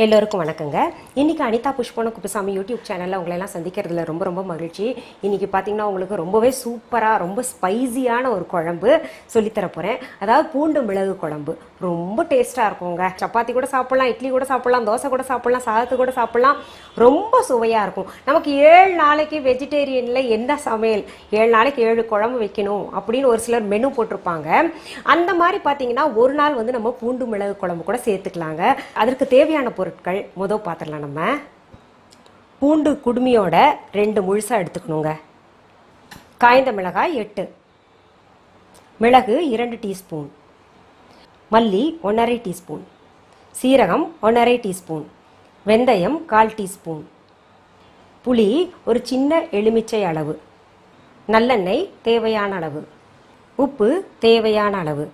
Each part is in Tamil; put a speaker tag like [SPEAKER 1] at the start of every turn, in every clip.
[SPEAKER 1] எல்லோருக்கும் வணக்கங்க. இன்னைக்கு அனிதா குப்புசாமி யூடியூப் சேனலில் உங்களெல்லாம் சந்திக்கிறதுல ரொம்ப ரொம்ப மகிழ்ச்சி. இன்னைக்கு பார்த்தீங்கன்னா உங்களுக்கு ரொம்பவே சூப்பராக ரொம்ப ஸ்பைசியான ஒரு குழம்பு சொல்லித்தர போகிறேன். அதாவது பூண்டு மிளகு குழம்பு ரொம்ப டேஸ்ட்டாக இருக்குங்க. சப்பாத்தி கூட சாப்பிட்லாம், இட்லி கூட சாப்பிட்லாம், தோசை கூட சாப்பிட்லாம், சாதத்து கூட சாப்பிட்லாம். ரொம்ப சுவையாக இருக்கும். நமக்கு 7 நாளைக்கு வெஜிடேரியனில் என்ன சமையல், 7 நாளைக்கு 7 குழம்பு வைக்கணும் அப்படின்னு ஒரு சிலர் மெனு போட்டிருப்பாங்க. அந்த மாதிரி பார்த்தீங்கன்னா ஒரு நாள் வந்து நம்ம பூண்டு மிளகு குழம்பு கூட சேர்த்துக்கலாங்க. அதற்கு தேவையான பொருட்கள் முதல் பார்த்துடலாம். நம்ம பூண்டு குடுமியோட 2 முழுசா எடுத்துக்கணுங்க. காய்ந்த மிளகாய் 8, மிளகு 2 டீஸ்பூன், மல்லி 1½ டீஸ்பூன், சீரகம் 1½ டீஸ்பூன், வெந்தயம் 1/4 டீஸ்பூன், புளி ஒரு சின்ன எலுமிச்சை அளவு, நல்லெண்ணெய் தேவையான அளவு, உப்பு தேவையான அளவு.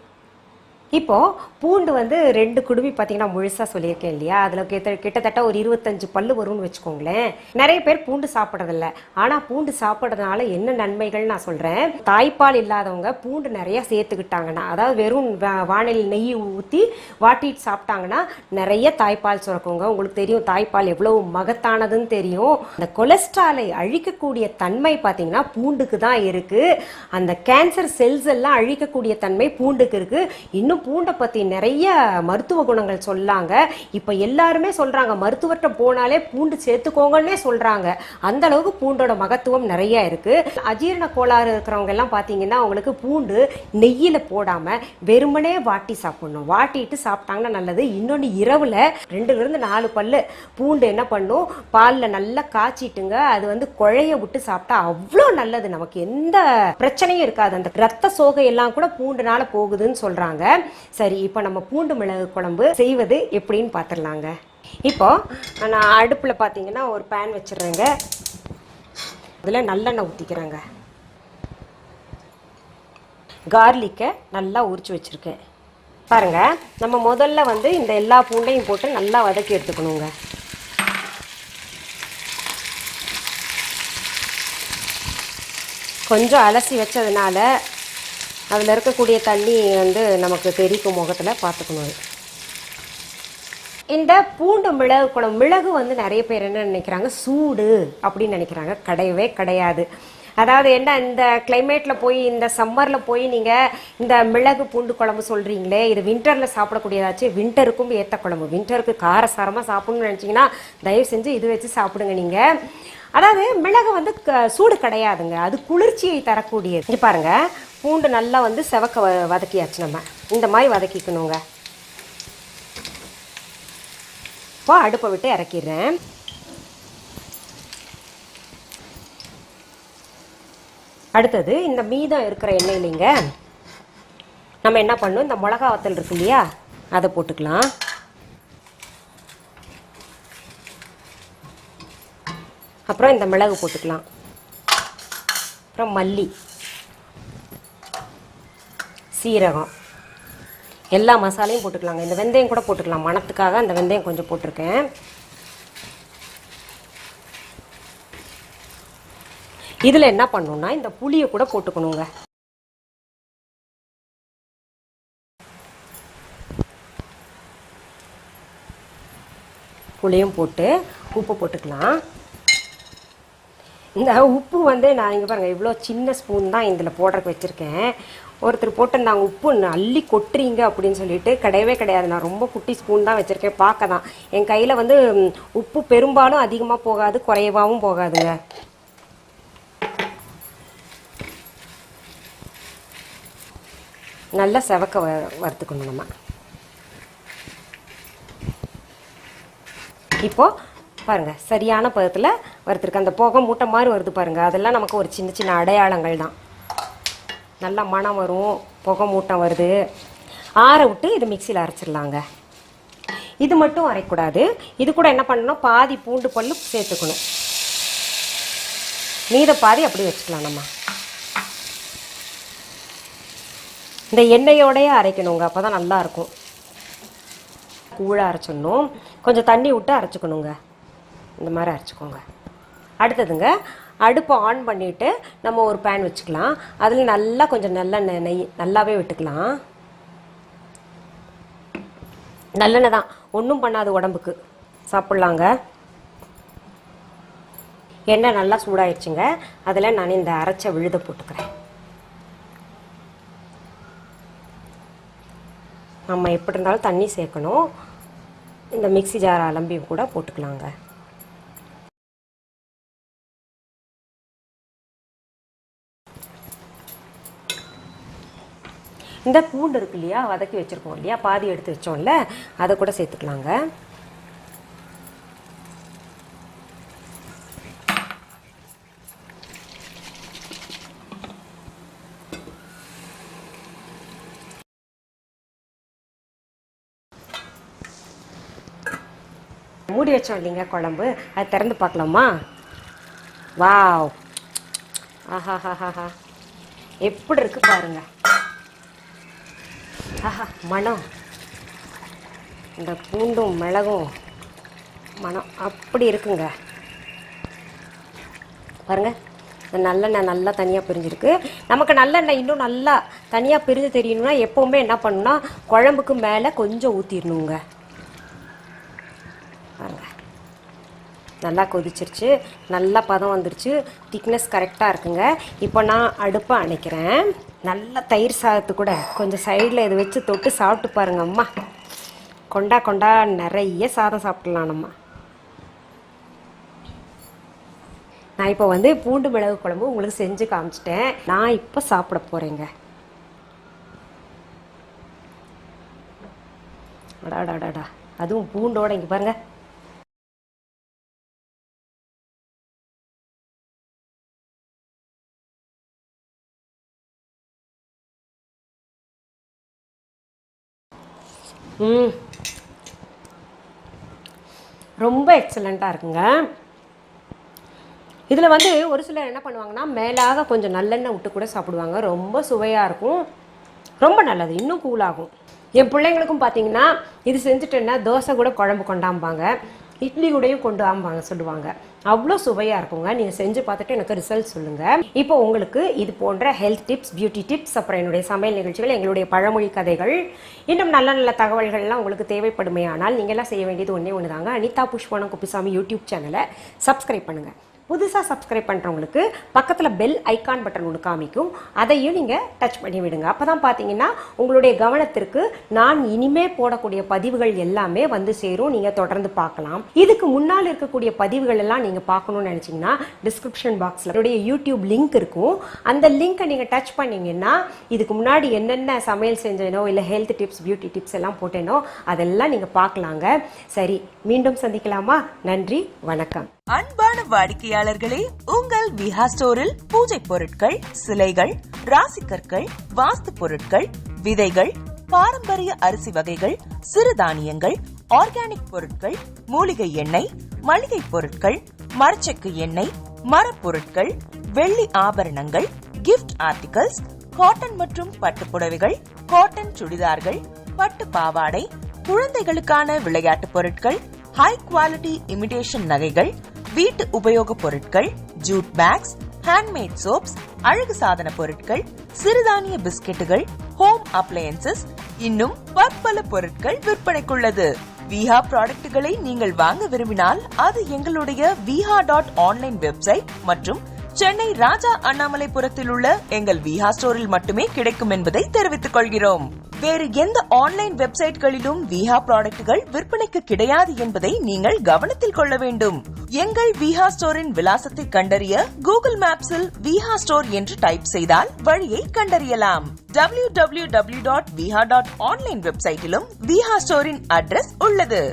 [SPEAKER 1] இப்போது பூண்டு வந்து 2 குடுமி பார்த்தீங்கன்னா முழுசாக சொல்லியிருக்கேன் இல்லையா, அதில் கிட்டத்தட்ட ஒரு 25 பல்லு வரும்னு வச்சுக்கோங்களேன். நிறைய பேர் பூண்டு சாப்பிட்றதில்ல. ஆனால் பூண்டு சாப்பிட்றதுனால என்ன நன்மைகள் நான் சொல்கிறேன். தாய்ப்பால் இல்லாதவங்க பூண்டு நிறையா சேர்த்துக்கிட்டாங்கன்னா, அதாவது வெறும் வானிலை நெய் ஊற்றி வாட்டிட்டு சாப்பிட்டாங்கன்னா நிறைய தாய்ப்பால் சுரக்குங்க. உங்களுக்கு தெரியும் தாய்ப்பால் எவ்வளோ மகத்தானதுன்னு தெரியும். அந்த கொலஸ்ட்ராலை அழிக்கக்கூடிய தன்மை பார்த்தீங்கன்னா பூண்டுக்கு தான் இருக்குது. அந்த கேன்சர் செல்ஸ் எல்லாம் அழிக்கக்கூடிய தன்மை பூண்டுக்கு இருக்குது. இன்னும் பூண்டை பற்றி நிறைய மருத்துவ குணங்கள் சொல்லாங்க. இப்போ எல்லாருமே சொல்கிறாங்க மருத்துவர்கிட்ட போனாலே பூண்டு சேர்த்துக்கோங்கன்னே சொல்கிறாங்க. அந்த அளவுக்கு பூண்டோட மகத்துவம் நிறைய இருக்குது. அஜீரண கோளாறு இருக்கிறவங்க எல்லாம் பார்த்தீங்கன்னா அவங்களுக்கு பூண்டு நெய்யில் போடாமல் வெறுமனே வாட்டி சாப்பிடணும். வாட்டிட்டு சாப்பிட்டாங்கன்னா நல்லது. இன்னொன்று இரவில் 2லிருந்து 4 பல்லு பூண்டு என்ன பண்ணும், பாலில் நல்லா காய்ச்சிட்டுங்க அது வந்து குழைய விட்டு சாப்பிட்டா அவ்வளோ நல்லது. நமக்கு எந்த பிரச்சனையும் இருக்காது. அந்த ரத்த சோகை எல்லாம் கூட பூண்டுனால போகுதுன்னு சொல்கிறாங்க. சரி, இப்போ நம்ம பூண்டு மிளகு குழம்பு செய்வது எப்படின்னு பார்த்துடலாங்க. இப்போ நான் அடுப்பில் பார்த்தீங்கன்னா ஒரு பேன் வச்சிடுறேங்க. அதில் நல்லெண்ணெய் ஊற்றிக்கிறேங்க. கார்லிக்கை நல்லா உரிச்சு வச்சுருக்கேன் பாருங்க. நம்ம முதல்ல வந்து இந்த எல்லா பூண்டையும் போட்டு நல்லா வதக்கி எடுத்துக்கணுங்க. கொஞ்சம் அலசி வச்சதுனால அதில் இருக்கக்கூடிய தண்ணி வந்து நமக்கு தெரிக்கும் முகத்தில் பார்த்துக்கணும். இந்த பூண்டு மிளகு குழம்பு, மிளகு வந்து நிறைய பேர் என்ன நினைக்கிறாங்க, சூடு அப்படின்னு நினைக்கிறாங்க. கிடையவே கிடையாது. அதாவது என்ன, இந்த கிளைமேட்டில் போய் இந்த சம்மரில் போய் நீங்கள் இந்த மிளகு பூண்டு குழம்பு சொல்கிறீங்களே, இது வின்டரில் சாப்பிடக்கூடியதாச்சு. வின்டருக்கும் ஏற்ற குழம்பு. வின்டருக்கு காரசாரமாக சாப்பிடணும்னு நினச்சிங்கன்னா தயவு செஞ்சு இது வச்சு சாப்பிடுங்க நீங்கள். அதாவது மிளகு வந்து சூடு கிடையாதுங்க, அது குளிர்ச்சியை தரக்கூடியது. இங்கே பாருங்கள், பூண்டு நல்லா வந்து செவக்க வதக்கியாச்சு. நம்ம இந்த மாதிரி வதக்கிக்கணுங்க. இப்போ அடுப்பை விட்டு இறக்கிடுறேன். அடுத்தது இந்த மீதம் இருக்கிற எண்ணெயிலிங்க நம்ம என்ன பண்ணணும், இந்த மிளகா வத்தல் இருக்கு இல்லையா, அதை போட்டுக்கலாம். அப்புறம் இந்த மிளகு போட்டுக்கலாம். அப்புறம் மல்லி, சீரகம், எல்லா மசாலையும் போட்டுக்கலாங்க. இந்த வெந்தயம் கூட போட்டுக்கலாம், மணத்துக்காக அந்த வெந்தயம் கொஞ்சம் போட்டிருக்கேன். இதில் என்ன பண்ணணும்னா இந்த புளியை கூட போட்டுக்கணுங்க. புளியும் போட்டு உப்பு போட்டுக்கலாம். இந்த உப்பு வந்து நான் இங்கே பாருங்கள் இவ்வளோ சின்ன ஸ்பூன் தான் இதில் போடுறதுக்கு வச்சுருக்கேன். ஒருத்தர் போட்டு நாங்கள் உப்பு அள்ளி கொட்டுறீங்க அப்படின்னு சொல்லிட்டு, கிடையவே கிடையாது. நான் ரொம்ப குட்டி ஸ்பூன் தான் வச்சுருக்கேன். பார்க்க தான் என் கையில் வந்து உப்பு பெரும்பாலும் அதிகமாக போகாது, குறைவாகவும் போகாதுங்க. நல்லா செவக்க வறுத்துக்கணும் நம்ம. இப்போது பாருங்கள் சரியான பதத்தில் வறுத்துருக்கு. அந்த புகை மூட்டை மாதிரி வருது பாருங்கள், அதெல்லாம் நமக்கு ஒரு சின்ன சின்ன அடையாளங்கள் தான். நல்லா மணம் வரும், புகை மூட்டை வருது. ஆற விட்டு இது மிக்சியில் அரைச்சிடலாங்க. இது மட்டும் அரைக்கூடாது. இது கூட என்ன பண்ணணும், பாதி பூண்டு பல்லு சேர்த்துக்கணும். மீத பாதி அப்படி வச்சுக்கலாம். நம்ம இந்த எண்ணெயோடையே அரைக்கணுங்க, அப்போ தான் நல்லாயிருக்கும். கூழாக அரைச்சிடணும். கொஞ்சம் தண்ணி விட்டு அரைச்சிக்கணுங்க. இந்த மாதிரி அரைச்சிக்கோங்க. அடுத்ததுங்க அடுப்பை ஆன் பண்ணிவிட்டு நம்ம ஒரு பேன் வச்சுக்கலாம். அதில் நல்லா கொஞ்சம் நெய் நல்லாவே விட்டுக்கலாம். நல்லெண்ணெய் தான், ஒன்றும் பண்ணாது உடம்புக்கு. சாப்பிட்லாங்க. எண்ணெய் நல்லா சூடாயிடுச்சுங்க. அதில் நான் இந்த அரைச்ச விழுதை போட்டுக்கிறேன். நம்ம எப்படி இருந்தாலும் தண்ணி சேர்க்கணும். இந்த மிக்ஸி ஜார் அலம்பி கூட போட்டுக்கலாங்க. இந்த பூண்டு இருக்கு இல்லையா, வதக்கி வச்சுருக்கோம் இல்லையா, பாதி எடுத்து வச்சோம்ல, அதை கூட சேர்த்துக்கலாங்க. மூடி வச்சோம் இல்லைங்க குழம்பு, அது திறந்து பார்க்கலாமா? வாவ், ஆஹாஹாஹா, எப்படி இருக்கு பாருங்க. ஆஹா, மனம், இந்த பூண்டும் மிளகும் மனம் அப்படி இருக்குங்க பாருங்க. இந்த நல்லெண்ணெய் நல்லா தனியாக பிரிஞ்சிருக்கு. நமக்கு நல்லெண்ணெய் இன்னும் நல்லா தனியாக பிரிஞ்சு தெரியணும்னா எப்போவுமே என்ன பண்ணணும்னா குழம்புக்கு மேலே கொஞ்சம் ஊற்றிடணுங்க. பாருங்க, நல்லா கொதிச்சிருச்சு, நல்லா பதம் வந்துருச்சு, திக்னஸ் கரெக்டாக இருக்குங்க. இப்போ நான் அடுப்பை அணைக்கிறேன். நல்லா தயிர் சாதத்து கூட கொஞ்சம் சைடில் இதை வச்சு தொட்டு சாப்பிட்டு பாருங்க அம்மா. கொண்டா கொண்டா நிறைய சாதம் சாப்பிடலாம் நம்ம. நான் இப்போ பூண்டு மிளகு குழம்பு உங்களுக்கு செஞ்சு காமிச்சிட்டேன். நான் இப்போ சாப்பிட போகிறேங்க. அடாடாடாடா, அதுவும் பூண்டோட இங்கே பாருங்க. ரொம்ப எக்ஸலண்ட்டாக இருக்குங்க. இதில் ஒரு சிலர் என்ன பண்ணுவாங்கன்னா மேலாக கொஞ்சம் நல்லெண்ணெய் விட்டு கூட சாப்பிடுவாங்க. ரொம்ப சுவையாக இருக்கும், ரொம்ப நல்லது, இன்னும் கூலாகும். என் பிள்ளைங்களுக்கும் பார்த்தீங்கன்னா இது செஞ்சுட்டேன்னா தோசை கூட குழம்பு கொண்டாம்பாங்க, இட்லி கூடயும் கொண்டு ஆம்பாங்க சொல்லுவாங்க. அவ்வளோ சுவையாக இருக்குங்க. நீங்கள் செஞ்சு பார்த்துட்டு எனக்கு ரிசல்ட் சொல்லுங்கள். இப்போ உங்களுக்கு இது போன்ற ஹெல்த் டிப்ஸ், பியூட்டி டிப்ஸ், அப்புறம் என்னுடைய சமையல் நிகழ்ச்சிகள், எங்களுடைய பழமொழி கதைகள், இன்னும் நல்ல நல்ல தகவல்கள்லாம் உங்களுக்கு தேவைப்படுமே. ஆனால் நீங்கள்லாம் செய்ய வேண்டியது ஒன்று தாங்க. அனிதா குப்புசாமி யூடியூப் சேனலை சப்ஸ்கிரைப் பண்ணுங்கள். புதுசாக சப்ஸ்கிரைப் பண்ணுறவங்களுக்கு பக்கத்தில் பெல் ஐக்கான் பட்டன் ஒன்று காமிக்கும், அதையும் நீங்கள் டச் பண்ணி விடுங்க. அப்போ தான் பார்த்தீங்கன்னா உங்களுடைய கவனத்திற்கு நான் இனிமே போடக்கூடிய பதிவுகள் எல்லாமே சேரும். நீங்கள் தொடர்ந்து பார்க்கலாம். இதுக்கு முன்னால் இருக்கக்கூடிய பதிவுகள் எல்லாம் நீங்கள் பார்க்கணும்னு நினச்சிங்கன்னா டிஸ்கிரிப்ஷன் பாக்ஸில் என்னுடைய யூடியூப் லிங்க் இருக்கும். அந்த லிங்க்கை நீங்கள் டச் பண்ணிங்கன்னா இதுக்கு முன்னாடி என்னென்ன சமையல் செஞ்சேனோ இல்லை ஹெல்த் டிப்ஸ், பியூட்டி டிப்ஸ் எல்லாம் போட்டேனோ அதெல்லாம் நீங்கள் பார்க்கலாங்க. சரி, மீண்டும் சந்திக்கலாமா? நன்றி, வணக்கம்.
[SPEAKER 2] அன்பான வாடிக்கையாளர்களே, உங்கள் விஹா ஸ்டோரில் பூஜை பொருட்கள், சிலைகள், ராசிக்கற்கள், வாஸ்து பொருட்கள், விதைகள், பாரம்பரிய அரிசி வகைகள், சிறுதானியங்கள், ஆர்கானிக் பொருட்கள், மூலிகை எண்ணெய், மளிகை பொருட்கள், மரச்செக்கு எண்ணெய், மரப்பொருட்கள், வெள்ளி ஆபரணங்கள், கிஃப்ட் ஆர்டிகல்ஸ், காட்டன் மற்றும் பட்டு புடவைகள், காட்டன் சுடிதார்கள், பட்டு பாவாடை, குழந்தைகளுக்கான விளையாட்டு பொருட்கள், ஹை குவாலிட்டி இமிடேஷன் நகைகள், வீட்டு உபயோக பொருட்கள், ஜூட் பேக்ஸ், ஹேண்ட்மேட் சோப்ஸ், அழகு சாதன பொருட்கள், சிறுதானிய பிஸ்கெட்டுகள், ஹோம் அப்ளையன்சஸ், இன்னும் பற்பல பொருட்கள் விற்பனைக்குள்ளது. விஹா ப்ராடக்ட்களை நீங்கள் வாங்க விரும்பினால் அது எங்களுடைய viha.online வெப்சைட் மற்றும் சென்னை ராஜா அண்ணாமலைபுரத்தில் உள்ள எங்கள் விஹா ஸ்டோரில் மட்டுமே கிடைக்கும் என்பதை தெரிவித்துக் கொள்கிறோம். வேறு எந்த ஆன்லைன் வெப்சைட்களிலும் விஹா ப்ராடக்ட்கள் விற்பனைக்கு கிடையாது என்பதை நீங்கள் கவனத்தில் கொள்ள வேண்டும். எங்கள் விஹா ஸ்டோரின் விலாசத்தை கண்டறிய கூகுள் மேப்ஸில் விஹா ஸ்டோர் என்று டைப் செய்தால் வழியை கண்டறியலாம். www.viha.online வெப்சைட்டிலும் விஹா ஸ்டோரின் அட்ரஸ் உள்ளது.